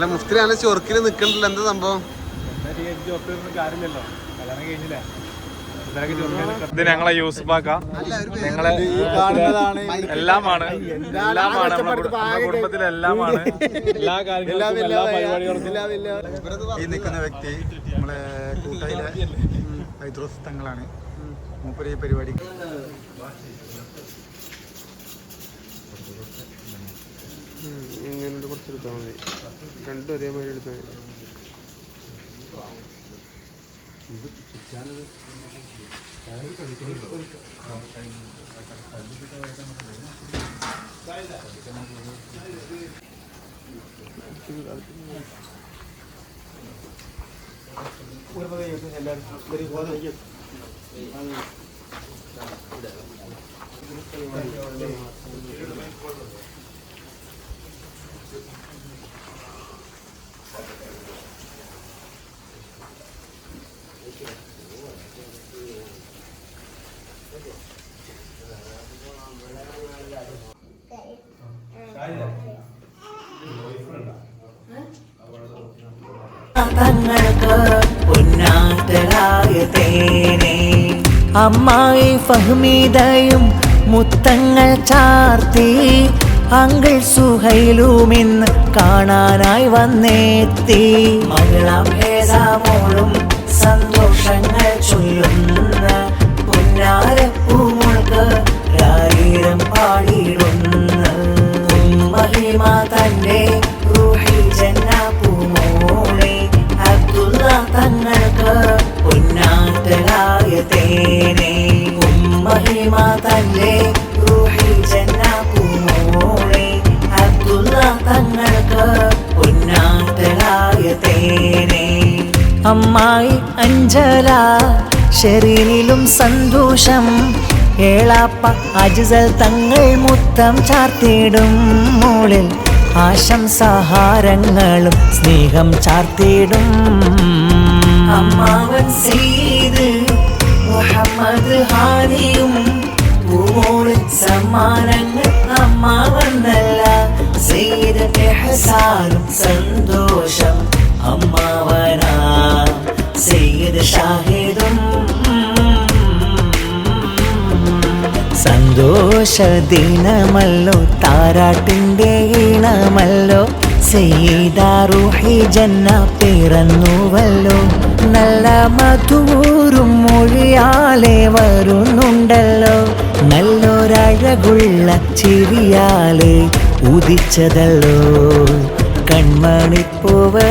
അല്ല മുഫ്തി നല്ല ചൊറുക്കിന് നിക്കണ്ടല്ലോ, എന്താ സംഭവം? ഇത് ഞങ്ങളെ യൂസുഫാക്ക, ഞങ്ങളെ എല്ലാമാണ് നമ്മുടെ കുടുംബത്തിലെ എല്ലാമാണ്. എല്ലാ കാര്യങ്ങളും എല്ലാ പരിപാടികൾക്കും ഈ നിൽക്കുന്ന വ്യക്തി നമ്മളെ കൂട്ടായിലെ ഹൈദ്രോസ് തങ്ങളാണ്. മൂപ്പര് ഈ പരിപാടി ഇങ്ങനെ കുറച്ചെടുത്താൽ മതി, രണ്ടും ഒരേമാതിരി എടുത്താൽ മതി. തങ്ങൾക്ക് പൊന്നാറ്റലായ തേനേ അമ്മായി ഫഹ്മീദയും മുത്തങ്ങൾ ചാർത്തി അങ്കിൾ സുഹൈലുമിന്ന് കാണാനായി വന്നെത്തി. മകളാം ഹേസാമോളും സന്തോഷങ്ങൾ ചൊല്ലുന്ന പുന്നാരപ്പൂമുൾക്ക് രായിരം പാടിയിടുന്ന മഹിമ തന്റെ റൂഹി ജന്നാപ്പൂമോളെ അബ്ദുള്ള തങ്ങൾക്ക് പൊന്നാറ്റലായ തേനേ മഹിമ തന്റെ റൂഹി ജന്നാപ്പൂമോളെ അബ്ദുള്ള തങ്ങൾക്ക് പൊന്നാറ്റലായ തേനേ അമ്മായി അഞ്ചല ഷെറീനിലും സന്തോഷം ഏളാപ്പ അജ്സൽ തങ്ങൾ മുത്തം ചാർത്തിടും മോളിൽ ആശംസാഹാരങ്ങളും സ്നേഹം ചാർത്തിടും. അമ്മാവൻ സയ്യിദ് മുഹമ്മദ് ഹാരിയും പൂമോളിൽ സമ്മാനങ്ങൾ അമ്മാവൻ നല്ല സയ്യിദ് ഇഹ്സാനും സന്തോഷം അമ്മാവനാ സയ്യിദ് ഷാഹിദും സന്തോഷ ദിനമല്ലോ താരാട്ടിൻ്റെ ഈണമല്ലോ സയ്യിദ റൂഹി ജന്ന പിറന്നുവല്ലോ. നല്ല മധുരും മൊഴിയാലെ വരുന്നുണ്ടല്ലോ നല്ലൊരഴകുള്ള ചിരിയാലെ ഉദിച്ചതല്ലോ കൺമണിപ്പൂവ്.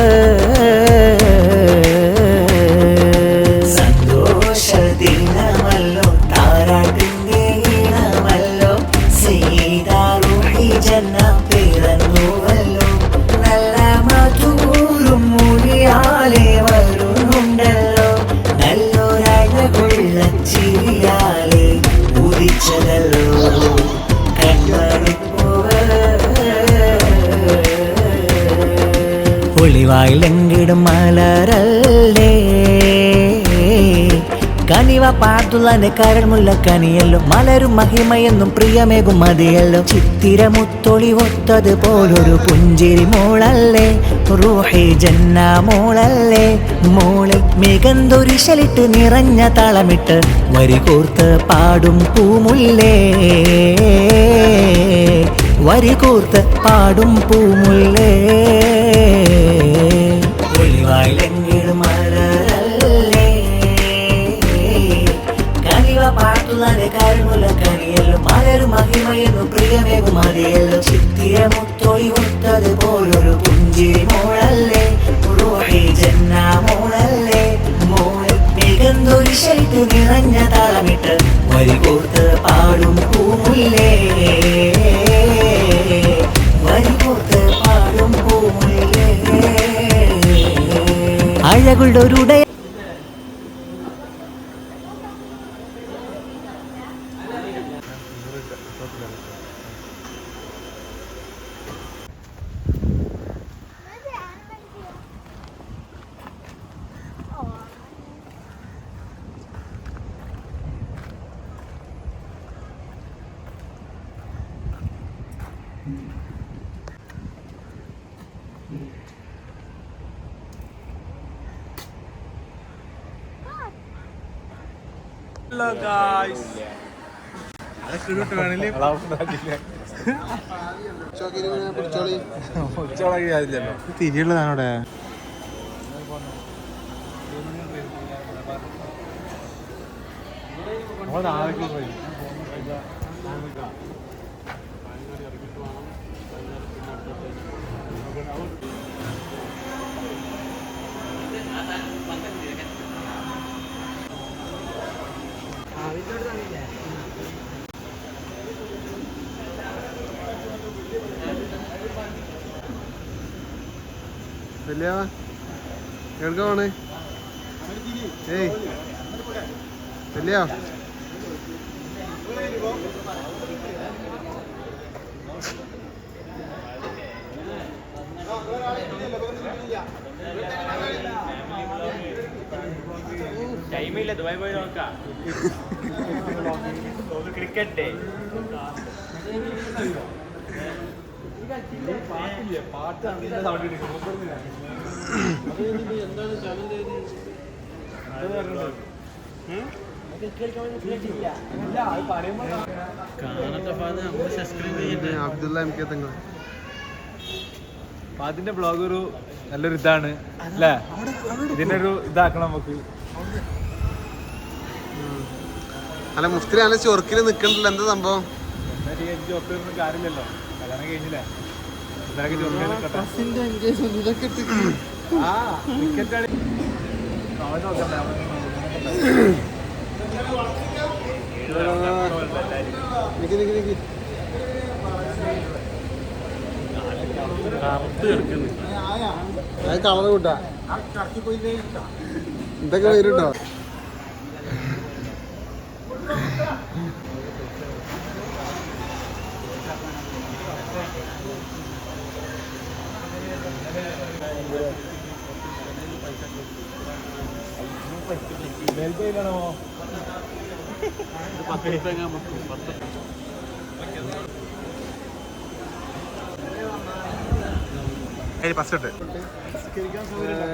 സന്തോഷ ദിനമല്ലോ താരാട്ടിൻ്റെ ഈണമല്ലോ സയ്യിദ റൂഹി ജന്ന പിറന്നുവല്ലോ നല്ല മധുരും മൊഴിയാലെ വരുന്നുണ്ടല്ലോ നല്ലൊരഴകുള്ള ചിരിയാലെ ഉദിച്ചതല്ലോ കൺമണിപ്പൂവ്. ഒളിവായിലെങ്കിടും മലരല്ലേ കനിവ പാത്തുള്ളന്റെ കരൾമുള്ള കനിയല്ലോ മലരും മഹിമയെന്നും പ്രിയമേകും മതിയല്ലോ ചിത്തിരമുത്തൊളി ഒത്തത് പോലൊരു പുഞ്ചിരി മോളല്ലേ റൂഹി ജന്ന മോളല്ലേ മോളിൽ മികന്തൊരിശലിട്ട് നിറഞ്ഞ തളമിട്ട് വരി കോർത്ത് പാടും പൂമുല്ലേ വരി കോർത്ത് പാടും പൂമുല്ലേ. ഒളിവായിലെങ്കിലും മലരല്ലേ കനിവ പാട്ടുള്ളന്റെ കരമുള്ള കനിയല്ലോ മലരും മഹിമയെന്നും പ്രിയമേകും മതിയല്ലോ ചിത്തിരമുത്തൊളി ഒത്തത് പോലൊരു പുഞ്ചിരി മോളല്ലേ റൂഹി ജന്ന മോളല്ലേ മോളിൽ മികന്തൊരിശലിട്ട് നിറഞ്ഞ താളമിട്ട് വരി കോർത്ത് പാടും പൂമുല്ലേ വരി കോർത്ത് പാടും പൂമുല്ലേ. അഴകുള്ള ഒരു ഉടയ തിരിയുള്ളതാണ് അവിടെ. വലിയ എവിടേക്കാ പോണേ? ഏയ് വലിയ ടൈമില്ല, ദുബായ് പോയി നോക്കാം. Cricket day. Abdulla M K Thangal. അപ്പൊ അതിന്റെ ബ്ലോഗ് ഒരു നല്ലൊരു ഇതാണ് അല്ലേ? ഇതിനൊരു ഇതാക്കണം നമുക്ക്. അല്ല മുഫ്തി നല്ല ചൊറുക്കില് നിക്കണ്ടല്ലോ, എന്താ സംഭവം? ഒന്നും കാര്യമില്ലല്ലോ, കല്യാണം കഴിഞ്ഞില്ലേ? ആ ക്രിക്കറ്റാണ്. കളറ് കൂട്ടാ ഇതൊക്കെ വരുട്ടോ.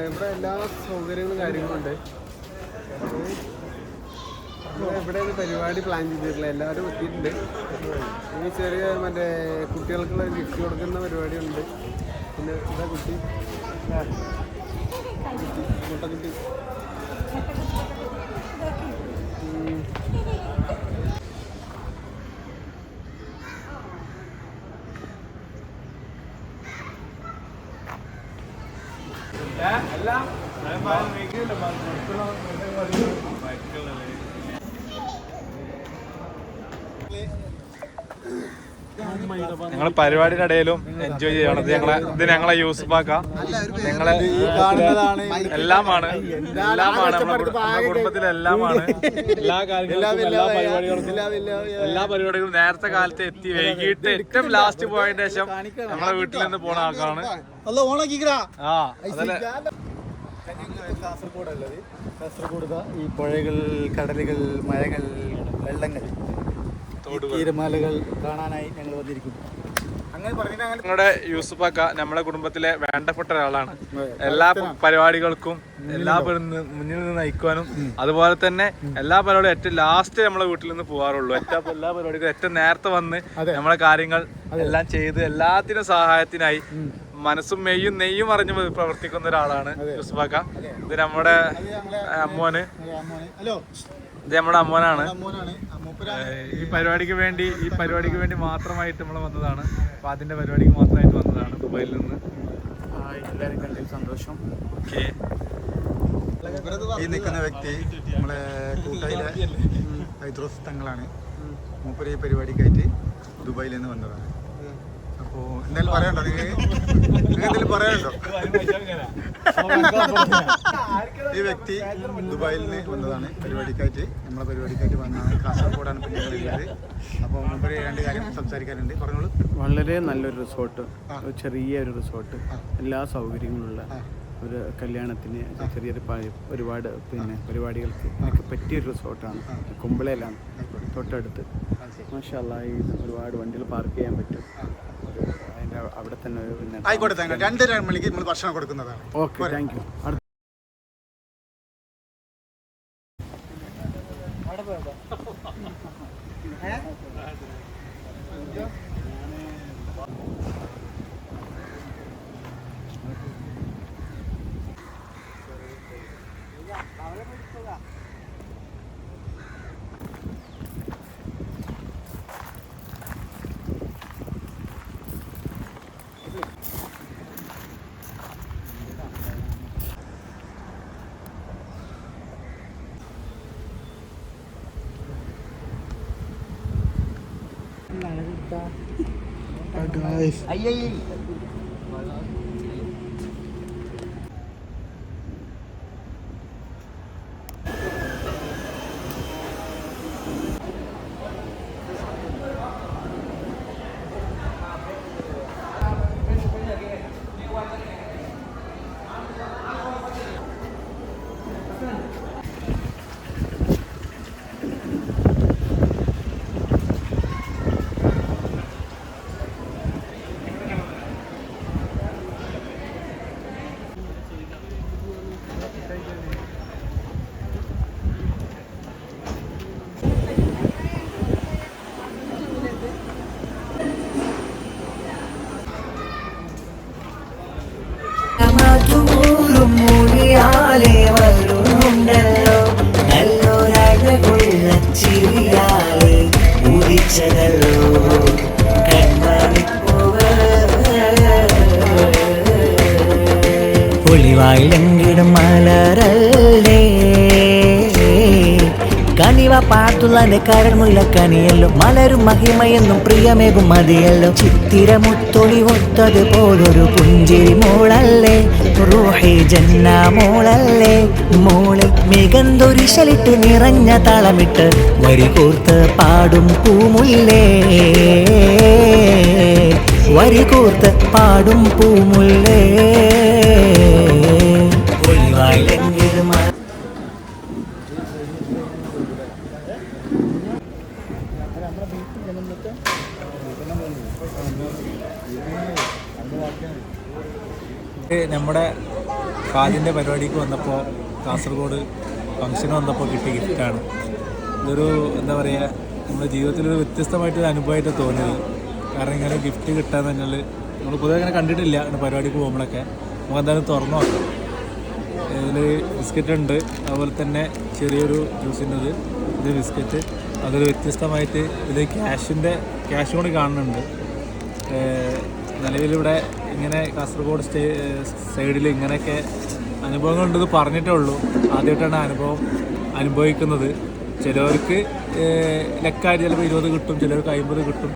ഇവിടെ എല്ലാ സൗകര്യങ്ങളും കാര്യങ്ങളും ഉണ്ട്. ഇവിടെ പരിപാടി പ്ലാൻ ചെയ്തിട്ടില്ല, എല്ലാവരും എത്തിയിട്ടുണ്ട്. ഇനി ചെറിയ മറ്റേ കുട്ടികൾക്കുള്ള ഗിഫ്റ്റ് കൊടുക്കുന്ന പരിപാടി ഉണ്ട്. പിന്നെ എന്താ കുട്ടി മുട്ടക്കുട്ടി. ഞങ്ങൾ പരിപാടിയുടെ ഇടയിലും എൻജോയ് ചെയ്യണം. ഇത് ഞങ്ങളെ യൂസ്ഫാക്ക, ഞങ്ങളെ എല്ലാമാണ് നമ്മുടെ കുടുംബത്തിലെല്ലാമാണ്. എല്ലാ കാര്യങ്ങളും എല്ലാ പരിപാടികളും നേരത്തെ കാലത്ത് എത്തി, വൈകിട്ട് ഏറ്റവും ലാസ്റ്റ് പോയതിന് ശേഷം നമ്മളെ വീട്ടിൽ നിന്ന് പോണ ആൾക്കാണ്. ആ അതല്ലേ കാസർഗോഡ് ഈ പുഴകൾ, കടലുകൾ, മഴകൾ, വെള്ളങ്ങൾ, തീരമാലകൾ കാണാനായി ഞങ്ങൾ വന്നിരിക്കുന്നു. ഞങ്ങളുടെ യൂസുഫാക്ക നമ്മുടെ കുടുംബത്തിലെ വേണ്ടപ്പെട്ട ഒരാളാണ്. എല്ലാ പരിപാടികൾക്കും എല്ലാ മുന്നിൽ നിന്ന് നയിക്കുവാനും അതുപോലെ തന്നെ എല്ലാ പരിപാടിയും ഏറ്റവും ലാസ്റ്റ് നമ്മളെ വീട്ടിൽ നിന്ന് പോകാറുള്ളൂ. എല്ലാ പരിപാടികളും ഏറ്റവും നേരത്തെ വന്ന് നമ്മളെ കാര്യങ്ങൾ എല്ലാം ചെയ്ത് എല്ലാത്തിനും സഹായത്തിനായി മനസ്സും മെയ്യും നെയ്യും അറിഞ്ഞ് പ്രവർത്തിക്കുന്ന ഒരാളാണ് യൂസുഫാക്ക. ഇത് നമ്മുടെ അമ്മോന്, ഇത് നമ്മുടെ അമ്മോനാണ്. ഈ പരിപാടിക്ക് വേണ്ടി മാത്രമായിട്ട് നമ്മൾ വന്നതാണ്. അപ്പൊ അതിന്റെ പരിപാടിക്ക് മാത്രമായിട്ട് വന്നതാണ് ദുബായിൽ നിന്ന്. എല്ലാവരും കണ്ടതിൽ സന്തോഷം. ഓക്കെ, ഈ നിൽക്കുന്ന വ്യക്തി നമ്മളെ കൂട്ടായിലെ ഹൈദ്രോസ് തങ്ങളാണ്. മൂപ്പര് ഈ പരിപാടിക്കായിട്ട് ദുബായിൽ നിന്ന് വന്നതാണ്. അപ്പോൾ എന്തെങ്കിലും പറയാനുണ്ടോ? എന്തെങ്കിലും പറയാനുണ്ടോ? ഈ വ്യക്തി ദുബായിൽ നിന്ന് വന്നതാണ് പരിപാടിക്കായിട്ട്, നമ്മളെ പരിപാടിക്കായിട്ട് വന്നതാണ്. കാസർഗോഡാണ് പിന്നീടുള്ളത്. അപ്പോൾ മൂപ്പര് രണ്ട് കാര്യം സംസാരിക്കാനുണ്ട്, പറഞ്ഞോളൂ. വളരെ നല്ലൊരു റിസോർട്ട്, ചെറിയൊരു റിസോർട്ട്, എല്ലാ സൗകര്യങ്ങളുള്ള ഒരു കല്യാണത്തിന് ചെറിയൊരു ഒരുപാട് പരിപാടികൾക്ക് എനിക്ക് പറ്റിയൊരു റിസോർട്ടാണ്. കുമ്പളയിലാണ് തൊട്ടടുത്ത്. മാഷാ അല്ലാഹ്, ഒരുപാട് വണ്ടികൾ പാർക്ക് ചെയ്യാൻ പറ്റും. അതിൻ്റെ അവിടെ തന്നെ ആയിക്കോട്ടെ, 2 മണിക്ക് നമ്മൾ ഭക്ഷണം കൊടുക്കുന്നതാണ്. Okay, thank you. മധുരം മൊഴിയാലെ വരുന്നുണ്ടല്ലോ നല്ലൊരഴകുള്ള ചിരിയാലെ ഉദിച്ചതല്ലോ ഒളിവായിലെങ്കിലും മലരല്ലേ കനിവ പാർത്തുള്ളന്റെ കരമുള്ള കനിയല്ലോ മലരും മഹിമയെന്നും പ്രിയമേകും മതിയല്ലോ ചിത്തിരമുത്തൊളി ഒത്തത് പോലൊരു പുഞ്ചിരി മോളല്ലേ റൂഹി ജന്ന മോളല്ലേ മോളെ മികന്തൊരിശലിട്ട് നിറഞ്ഞ താളമിട്ട് വരി കോർത്ത് പാടും പൂമുല്ലേ വരി കോർത്ത് പാടും പൂമുല്ലേ ഒളിവായിലെങ്കിലും നമ്മുടെ കാലിൻ്റെ പരിപാടിക്ക് വന്നപ്പോൾ കാസർഗോഡ് ഫംഗ്ഷന് വന്നപ്പോൾ കിട്ടിയ ഗിഫ്റ്റാണ്. ഇതൊരു എന്താ പറയുക, നമ്മുടെ ജീവിതത്തിലൊരു വ്യത്യസ്തമായിട്ടൊരു അനുഭവമായിട്ട് തോന്നിയത്. കാരണം ഇങ്ങനെ ഗിഫ്റ്റ് കിട്ടാൻ തന്നെ നമ്മൾ പൊതുവെ അങ്ങനെ കണ്ടിട്ടില്ല. അങ്ങനെ പരിപാടിക്ക് പോകുമ്പോഴൊക്കെ നമുക്ക് എന്തായാലും തുറന്നു നോക്കാം. ഇതിൽ ബിസ്ക്കറ്റ് ഉണ്ട്, അതുപോലെ തന്നെ ചെറിയൊരു ജ്യൂസിൻ്റെത്, ഇത് ബിസ്ക്കറ്റ്. അതൊരു വ്യത്യസ്തമായിട്ട് ഇത് ക്യാഷ് കൊണ്ട് കാണുന്നുണ്ട്. നിലവിലിവിടെ ഇങ്ങനെ കാസർഗോഡ് സൈഡിൽ ഇങ്ങനെയൊക്കെ അനുഭവങ്ങളുണ്ടെന്ന് പറഞ്ഞിട്ടേ ഉള്ളൂ. ആദ്യമായിട്ടാണ് അനുഭവിക്കുന്നത്. ചിലവർക്ക് ലക്കായിട്ട് ചിലപ്പോൾ 20 കിട്ടും, ചിലവർക്ക് 50 കിട്ടും.